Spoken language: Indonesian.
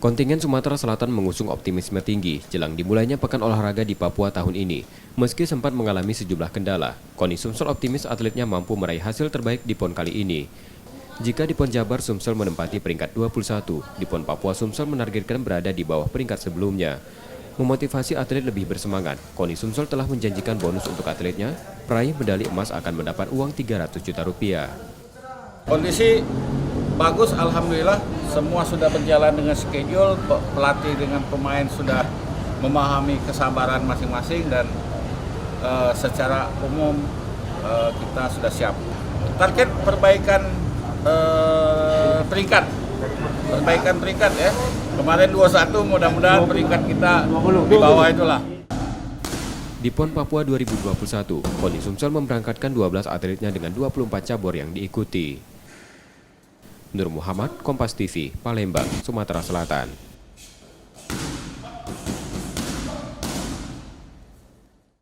Kontingen Sumatera Selatan mengusung optimisme tinggi jelang dimulainya Pekan Olahraga di Papua tahun ini. Meski sempat mengalami sejumlah kendala, KONI Sumsel optimis atletnya mampu meraih hasil terbaik di PON kali ini. Jika di PON Jabar Sumsel menempati peringkat 21, di PON Papua Sumsel menargetkan berada di bawah peringkat sebelumnya. Memotivasi atlet lebih bersemangat, KONI Sumsel telah menjanjikan bonus untuk atletnya, peraih medali emas akan mendapat uang 300 juta rupiah. Kondisi bagus, alhamdulillah. Semua sudah berjalan dengan schedule, pelatih dengan pemain sudah memahami kesabaran masing-masing dan secara umum kita sudah siap. Target perbaikan peringkat ya. Kemarin 21, mudah-mudahan peringkat kita di bawah itulah. Di PON Papua 2021, KONI Sumsel memberangkatkan 12 atletnya dengan 24 cabur yang diikuti. Nur Muhammad, Kompas TV, Palembang, Sumatera Selatan.